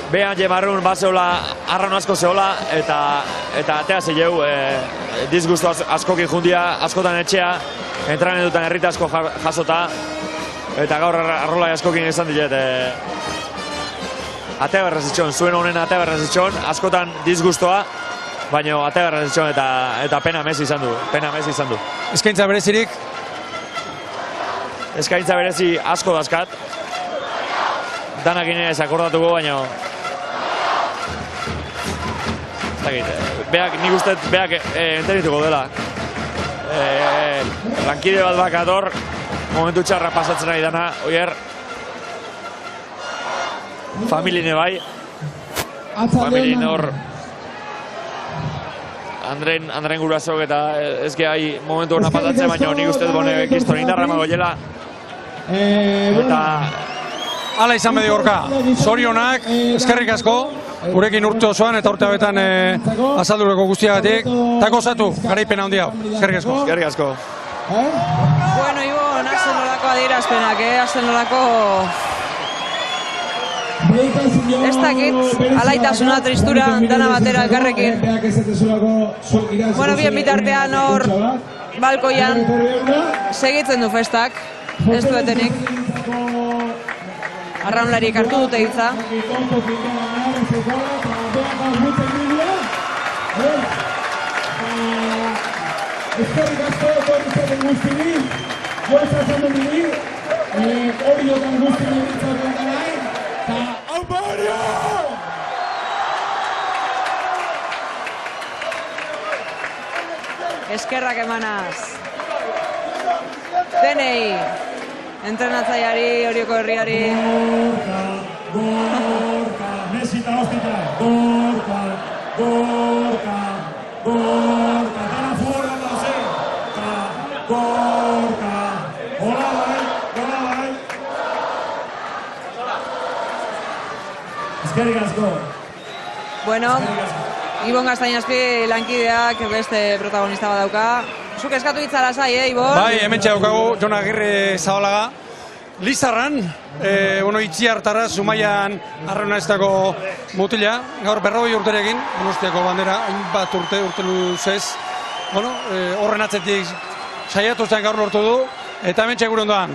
behan jemarrun bat zehola, arraun asko zehola, eta atea zehieu, disgustu askokin jundia, askotan etxea, entrenetutan herrita asko jasota, eta gaur arrola askokin izan dilet. Atea berrezitxon, zuen honen atea berrezitxon, askotan disgustoa, baina ategarren zitxon eta pena mezi izan du. Eskaintza berezirik? Eskaintza berezi asko dazkat. Danak inez akordatuko, baina... Nik uste beak entenituko dela. Lankide bat bakator, momentu txarra pasatzen ari dana, oier... Familine bai. Familin hor... Andren gurasok eta ez gehi momentu hona pasatzen, baina nik uste bone kiston indarra mago jela. Eta... Hala izan bedi gorka, zorionak, eskerrik asko, gurekin urte osoan eta urte hauetan azaldureko guztiagatik, eta gozatu, garaipena handia, eskerrik asko. Eskerrik asko. Bueno, Ibon, hazen nolako adierazpenak, hazen nolako... Ez dakit, alaitasuna, tristura, dana batera elkarrekin. Bueno, bien bitartean hor, balkoian, segitzen du festak, ez duetenik. Arraunlariek hartu dute hitza. Eskerrik asko etorri guztiri, goza zamendiri, horiotan guztiri ditzatzen nahi, eta Aupario! Eskerrak emanaz. Denei. Entrenatzaileari, Orioko herriari. Gorka, Messi eta Ostita. Gorka, dana forra dauze. Gorka, hola bai. Eskerrik asko. Bueno, Ibon Gaztainazpi lankideak beste protagonista bat dauka. Zuk eskatu hitzara zai, Ibon? Bai, hemen daukagu Jon Agirre Zabalaga. Lizarran, itzi hartara, Zumaian Arraunestako mutila. Gaur 40 urterekin, Donostiako bandera, hainbat urte luzez. Horren atzetik saiatu zen gaur lortu du, eta hemen gure ondoan.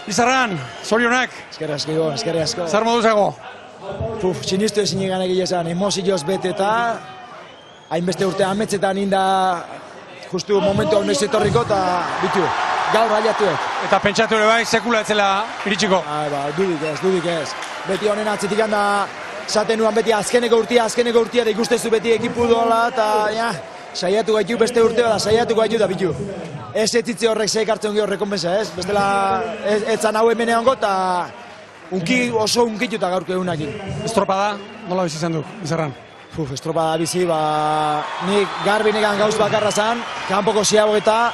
Lizarran, zorionak. Eskerrik asko. Zer moduzago? Sinistu ezin egan egilezan, emozioz bete eta hainbeste urte ametzetan inda justu momentu hau noiz etorriko eta bitu, gaur haiatuek. Eta pentsatu ere bai, sekula etzela iritsiko. Dudik ez. Beti honen atzetik handa, zaten nuan beti azkeneko urtia, da ikustezu beti ekipu dola eta saiatu gaitu beste urteo da, saiatu gaitu da bitu. Ez etzitze horrek zeik hartzen gero rekompensa ez, bestela etzan hau hemen egongo eta oso unkitu eta gaurko egunakin. Estropada, nola bizi izan du, Lizarran? Estropada bizi, nik garbinekan gauz bakarra zan, kanpoko ziago eta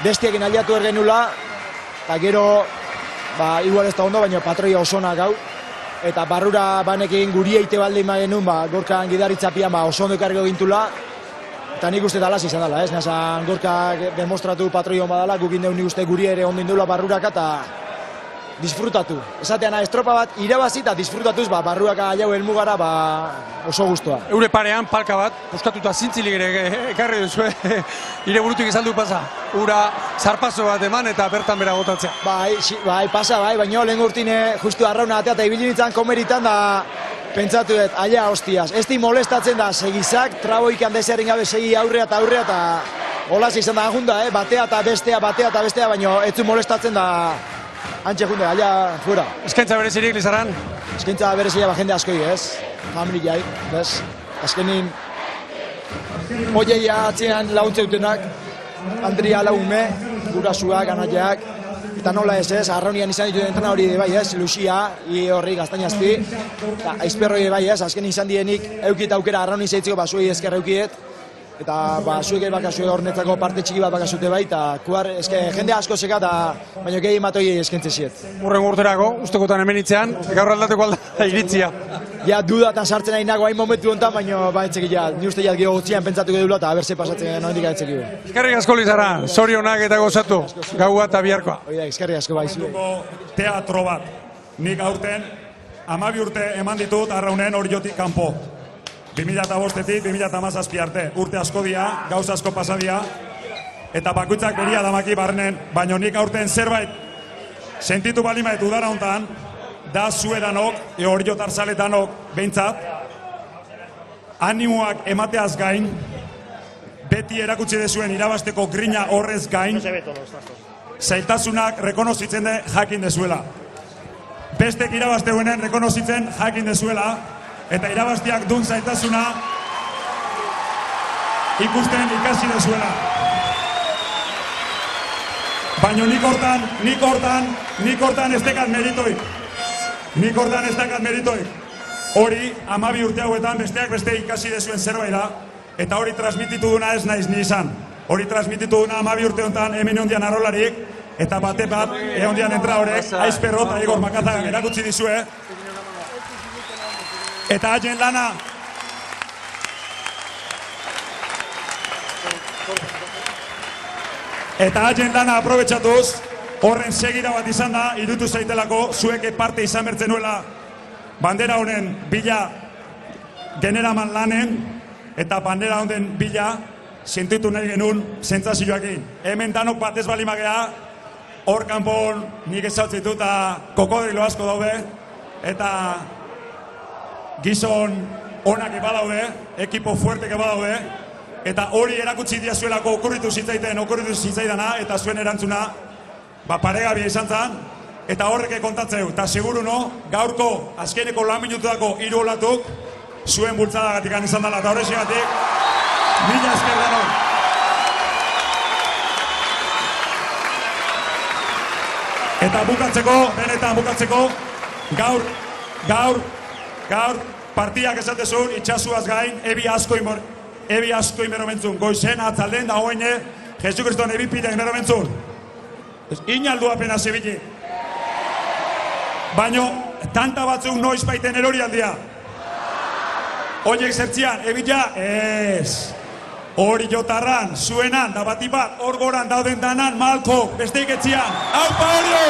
bestiekin aliatu ergenula, eta gero, igual ez da ondo, baina patroia osona gau, eta barrura banekin guri eite baldin magenun, gorkan gidaritzapian oso ondo ekarriko gintula, eta nik uste dalaz izan dela, ez? Nazan gorkak demostratu patroia hon badala, gukin deun nik uste guri ere ondin dula barruraka, eta disfrutatu. Esatean estropa bat irabazi eta disfrutatuz barruaka jau helmugara oso gustoa. Eure parean palka bat, oskatuta zintzilik ere ekarri duzu, ire burutik izaldu pasa. Ura zarpazo bat eman eta bertan bera gotatzea. Pasa, baina lehen urtine justu arrauna atea eta ibili nintzen komeritan da pentsatu dut, aia hostiaz. Ez di molestatzen da segizak, traboik handezearen gabe segi aurrea eta holaz izan da agunda, batea eta bestea, baina ez du molestatzen da antxe junde, aia fuera. Eskaintza berezirik, Lizarran? Eskaintza berezia jende askoi, ez? Familiai, bez? Azkenin, oieia atzean launtze dutenak, Andria laume, gurasuak, anaiak, eta nola ez, arraunian izan ditu entrena hori bai, ez? Lucia, horri Gaztainazpi, eta aizperroi bai, ez? Azken izan dienik, eukit aukera arrauni zeitziko, zuei ezker eukiet, eta zuek ere bakazue hornetzako parte txiki bat bakazute bai, eta jende asko zeka, baina gehi matoi eskentze ziet. Urren urterako, ustekotan hemen itzean, gaur aldateko alda iritzia. Ja, dudatan sartzen nahi nago hain momentu honetan, baina baitzeki ni uste gero gotzian pentsatuko dula eta berze pasatzen noendik gaitzeki. Eskerrik asko, Lizarran, zorionak eta gozatu, gaua eta biharkoa. Eskerrik asko bai zu. Teatro bat, nik aurten 12 urte eman ditut Arraunen Oriotik kanpo. 2005-etik 2017 arte, urte asko dia, gauz asko pasadia, eta bakoitzak beria damaki barnen, baina nik aurten zerbait sentitu balimait udara hontan, da zueranok, Oriotar zaletanok behintzat, animoak emateaz gain, beti erakutsi dezuen irabasteko grina horrez gain, zailtasunak rekonozitzen de jakin dezuela. Bestek irabazteuenen rekonozitzen jakin dezuela, eta irabastiak dun zailtasuna ikusten ikasi dezuela. Baina nik hortan ez dekat meritoik. Nik hortan ez dekat meritoik. Hori, 12 urte hauetan besteak beste ikasi dezuen zerbait da, eta hori transmititu duna ez naiz ni izan. Hori transmititu duna 12 urte honetan hemen ondian arrolarik, eta bate bat, ondian entra horrek, Aizperro eta Igor Makazagan erakutsi dizue. Eta haien lana, aprobetxatuz, horren segira bat izan da, irutu zaitelako, zuek parte izan bertzen nuela bandera honen bila generaman lanen, eta bandera honen bila sentitu nahi genuen sentsazioakin. Hemen danok bat ez bali magea, hor kanpon nik ezautzitut eta kokodrilo asko daude, eta gizon onak eba daude, ekipo fuertek eba daude, eta hori erakutsi diazuelako okurritu zitzaidana, eta zuen erantzuna paregabia izan zen, eta horreke kontatzeu, eta seguru no, gaurko azkeneko 4 minututako 3 olatuk zuen bultzadagatik izan dela, eta horrexigatik, mila esker denok. Eta benetan bukatzeko, gaur, partiak esatezun, itxasuaz gain, ebi asko inberomentzun. Goizen atzalden da hoine, Jesukriston ebi pideak inberomentzun. Inaldua pena zebili. Baina, tanta batzuk noiz baiten erori aldia. Oiek zertzian, ebila, ez. Hori jotarran, zuenan, da bati bat, hor goran dauden danan, malko, besteik etzian. Aupa horio!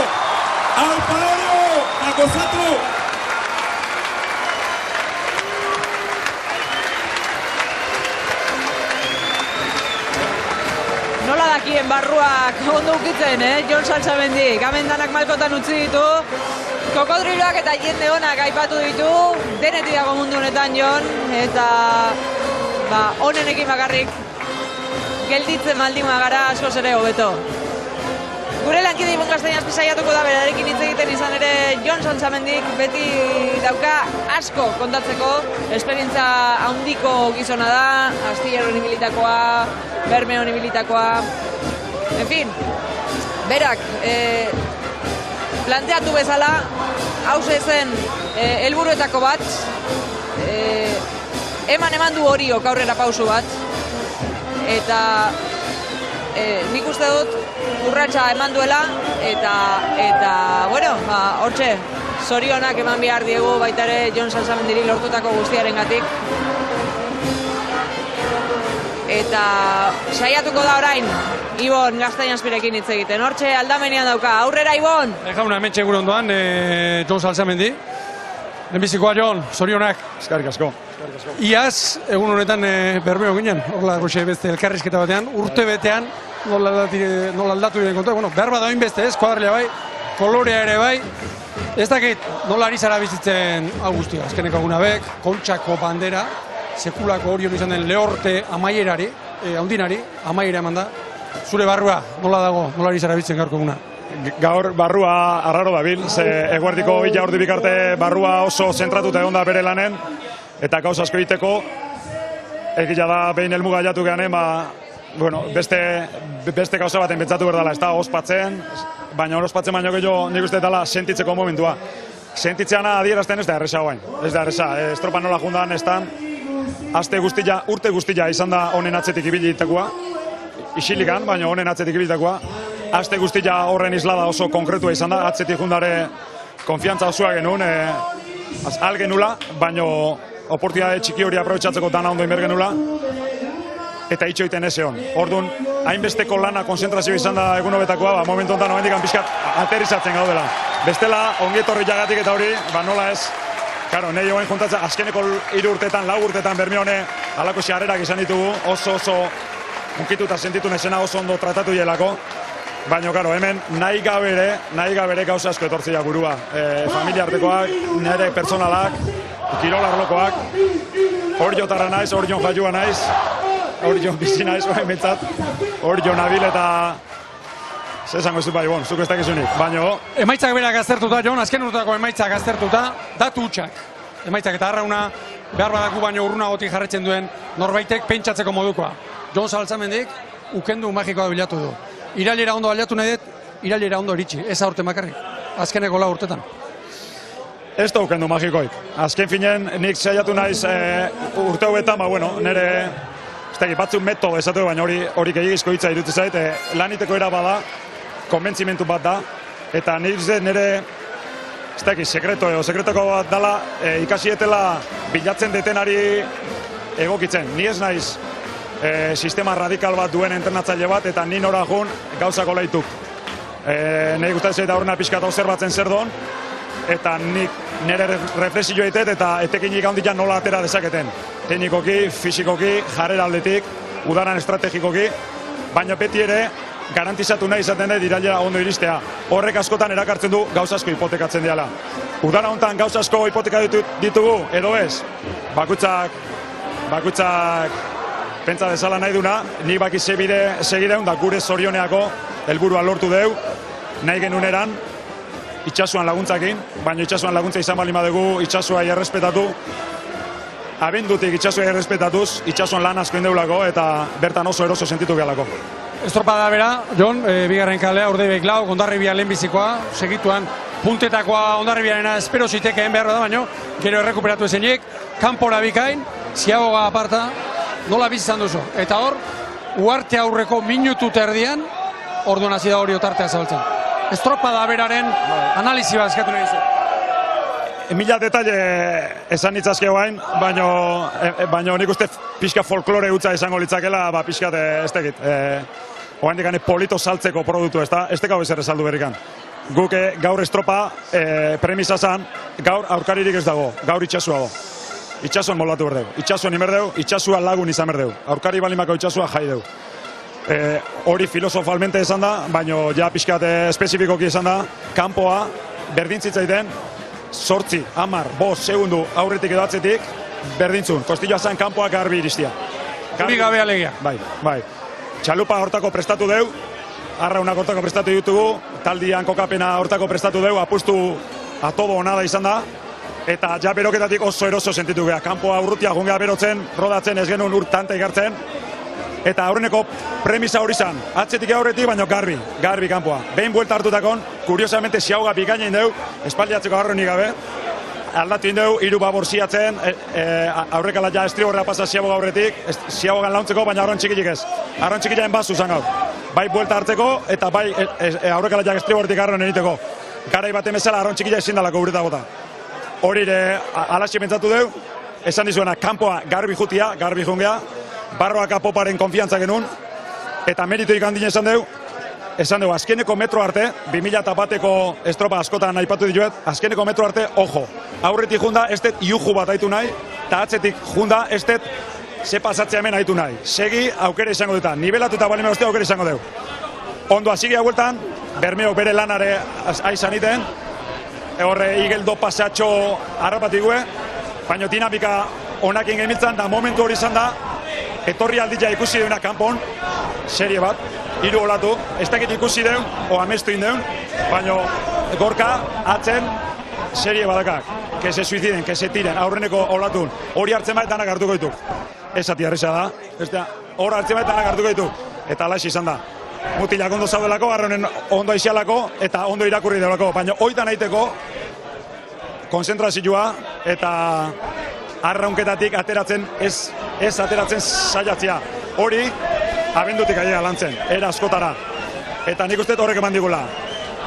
Da gozatu! Nola dakien barruak ondo ukitzen, Jon Salsamendi. Gamen danak malkotan utzi ditu. Kokodriloak eta jende honak aipatu ditu. Denetik dago mundu honetan, Jon. Eta honenekin bakarrik gelditzen baldin bagara askoz ere hobeto. Gure lankide Ibon Gaztainazpi saiatuko da berarekin hitz egiten izan ere Jon Salsamendik beti dauka asko kontatzeko, esperientza handiko gizona da, Astilleron ibilitakoa, Bermeon ibilitakoa, en fin, berak planteatu bezala, hauze zen helburuetako bat, eman du horiok aurrera pausu bat, eta nik uste dut urratsa eman duela, eta bueno, hortxe, zorionak eman behar diegu baita ere Jon Salsamendiri lortutako guztiarengatik. Eta saiatuko da orain, Ibon Gaztainazpirekin hitz egiten. Hortxe aldamenean dauka, aurrera Ibon! Jauna, hemen txegure ondoan, Jon Salsamendi. Lehenbizikoa, Jon, zorionak. Eskarrik asko. Iaz, egun honetan Bermeo ginen, horrela goxe beste elkarrizketa batean, urte betean, nola aldatu diren kontua, bueno, behar bat dain beste ez, kuadrilla bai, kolorea ere bai, ez dakit nola ari zara bizitzen hau guztia, azkeneko agunabek, Kontxako bandera, sekulako horion izan den Lehorte amaierari, haundinari, amaiera eman da, zure barrua nola dago, nola ari zara bizitzen gaurko eguna? Gaur barrua arraro dabil, ze eguerdiko ila ordi bikarte barrua oso zentratuta egon da bere lanen, eta gauz asko egiteko, egia da behin helmuga jatu gehanen, bueno, beste gauza baten pentsatu berdala, ez da ospatzen, baina ospatzen baino gehiago nik uste dela sentitzeko momentua. Sentitzeana adierazten ez da erresa guain, ez da erresa, estropa nola jundan ez da, urte guztia izan da honen atzetik ibilitakoa, isilikan, baina honen atzetik ibilitakoa, aste guztia horren islada oso konkretua izan da, atzetik jundare konfiantza osoa genuen, algenula, baina oportunidade txiki hori aprobetxatzeko dana ondo inber genula, eta itxoiten ez egon. Orduan, hainbesteko lana konzentrazio izan da egun hobetakoa, momentu honetan momentik pixkat aterrizatzen gaudela. Bestela, ongietorri jagatik eta hori, nola ez, karo, nahi joan juntatzen, azkeneko 3 urtetan, 4 urtetan Bermeone halako xarrerak izan ditugu, oso unkituta sentitu nesena oso ondo tratatu jelako, baina, karo, hemen nahi gabere gauza asko etortzia burua. Familia artekoak, nire personalak, kirol arlokoak, Oriotarra naiz, Orion jaiua naiz, Orion bizi naiz, behintzat, Orion nabil eta zesango ez du bai, zuk ez dakizunik, baina... Emaitzak berak aztertuta, Jon, azken urtako emaitzak aztertuta, datu hutsak. Emaitzak eta Arrauna behar badaku baino urrunagotik jarretzen duen norbaitek pentsatzeko modukoa. Jon Saltzamendik ukendu magikoa bilatu du. Irailera ondo aliatu nahi dut, irailera ondo iritsi, ez aurten bakarrik, azkeneko 4 urtetan. Ez da ukendu magikoik. Azken finen nik saiatu naiz urte hauetan, nire batzuk metodo esatu, baina hori gehiagizko hitza irutu zait, laniteko era bada, konbentzimentu bat da, eta nire sekretoko bat dala ikasietela bilatzen detenari egokitzen. Ni ez naiz sistema radikal bat duen entrenatzaile bat, eta ni nora jun gauzako leituk. Nahi gustatzen eta horrena pixka eta observatzen zer don, eta nik nire reflexio egitet eta etekinik handian nola atera dezaketen. Teknikoki, fisikoki, jarrera aldetik, udaran estrategikoki, baina beti ere garantizatu nahi izaten dut irailera ondo iristea. Horrek askotan erakartzen du gauza asko hipotekatzen diala. Udara honetan gauza asko hipoteka ditugu, edo ez? Bakutzak pentsa dezala nahi duna, nik baki zebide segideun da gure zorioneako helburua lortu deu, nahi genuneran, itxasuan laguntzakin, baina itxasuan laguntza izan bali badugu, itxasua errespetatu, abendutik itxasua errespetatuz, itxasuan lan asko indeulako eta bertan oso eroso sentitu gehalako. Estropada bera, Jon, bigarren kalea, Urdeibek lau, Hondarribia lehenbizikoa, segituan puntetakoa Hondarribiarena espero zitekeen behar da, baino, gero errekuperatu ezenik, kanpora bikain, Ziaboga aparta, nola bizizan duzu. Eta hor, uarte aurreko minutu terdian, orduan hasi da hori otartea zabaltzen. Estropada beraren analizi bat eskatu nahi zu. Mila detalle esan nitzazke guain, baina nik uste pixka folklore utza izango litzakela, pixka ez tegit. Oain dikane polito saltzeko produktu, ez da? Ez tekau ezer esaldu berrikan. Guk gaur estropa premisa zan, gaur aurkaririk ez dago, gaur itxasua go. Itxasuan moldatu berdeu, itxasuan imerdeu, itxasua lagun izan berdeu. Aurkari balimako itxasua jai deu. Hori filosofalmente esan da, baina ja pixkat espezifikoki esan da, kanpoa berdintzitzaiten, 8, 10, 5 segundu aurretik edo atzetik, berdintzun. Kostilloa zan kanpoa garbi iristia. Hori gabe alegia. Bai. Txalupa hortako prestatu deu, Arraunak hortako prestatu ditugu, taldian kokapena hortako prestatu deu, apustu atobo onada izan da, eta ja beroketatik oso eroso sentitu geha. Kanpoa urrutia jungea berotzen, rodatzen ez genuen urtante igartzen, eta aurreneko premisa hori zan, atzetik aurretik, baina garbi kanpoa. Behin buelta hartutakon, kuriosamente Ziaboga bikaina indeu, espaldiatzeko Arraunik gabe, aldatu indeu, 3 babor ziatzen, aurrekala ja estrigorra pasa Ziaboga aurretik, Ziabogan launtzeko, baina Arraun txikitik ez. Arraun txikitain bazu zan gaur. Bai buelta hartzeko, eta bai aurrekala ja estrigorretik Arraun egiteko. Garai baten bezala Arraun txikila ezin dalako ureta bota. Hori alaxi pentsatu deu, esan dizuena, kanpoa garbi jutia, garbi jungea, Barroak apoparen konfiantza genuen, eta merituik handien esan dugu, azkeneko metro arte, 2001eko estropa askotan aipatu dituet, azkeneko metro arte, ojo, aurretik junda, ez dut iuju bat aitu nahi, eta atzetik junda, ez dut ze pasatzea hemen aitu nahi. Segi, aukera izango duta, nivelatuta balime uste aukera izango dugu. Ondo, azigia hueltan, Bermeok bere lanare aizan iten, horre igeldo pasatxo harrapatik gue, baina dinamika onakin gemitzen, da momentu hori izan da, etorri aldila ikusi deuna kanpon, serie bat, 3 olatu, ez dakit ikusi deun, o amestu indeun, baina gorka, atzen, serie badakak, que se suiciden, que se tiren, aurreneko olatun, hori hartzen bat danak hartuko ditu. Ez ati harrisa da, hori hartzen bat danak hartuko ditu, eta alaxi izan da. Mutilak ondo zaudelako, Arraunen ondo aizialako, eta ondo irakurri delako, baina oitan aiteko, konzentrazioa, eta Arraunketatik ateratzen, ez ateratzen saiatzea. Hori, abendutik aiega lantzen, era askotara. Eta nik uste horrek eman digula.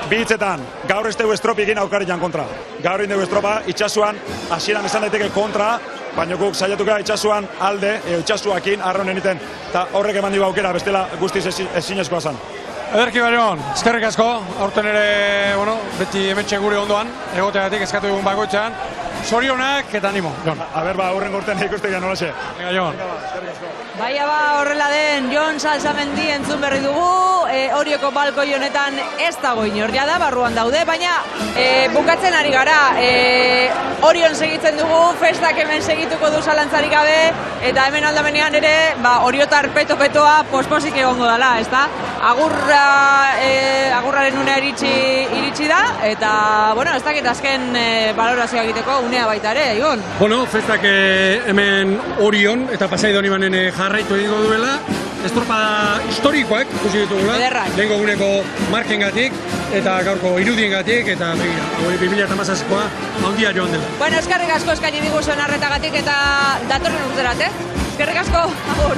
Bi hitzetan, gaur ez dugu estropikin aurkarian kontra. Gaur indegu estropa, itxasuan, hasieran esan daiteke kontra, baina guk saiatuka itxasuan alde, itxasuakin Arraunen iten. Eta horrek eman digu aukera, bestela guztiz ezinezkoa zan. Ederki Barion, eskerrik asko, aurten ere, beti hementxe gure ondoan, egoteagatik eskatu dugun bakoitzean, Zorionak eta animo, Jon. Aber, hurren gortean ikustegia nolaxe. Venga, Jon. Baina horrela den, Jon Salsamendi entzun berri dugu, Orioko balkoi honetan ez dago inorria da, barruan daude, baina bukatzen ari gara, Orion segitzen dugu, festak hemen segituko du zalantzarik gabe, eta hemen aldamenean ere, Oriotar peto-petoa posposik egongo dela, ez da? Agurraren unea iritsi da, eta, bueno, ez dakit azken balorazioa egiteko unea baita ere, Igon? Bueno, festak hemen Orion eta Pasai Donibanen jarraitu egingo duela, estropada historikoak ikusi ditugula, lehenko guneko markengatik eta gaurko irudiengatik eta begira, 2017koa handia joan dela. Bueno, eskerrik asko eskaini diguzuen arretagatik eta datorren urterat, eskerrik asko, agur!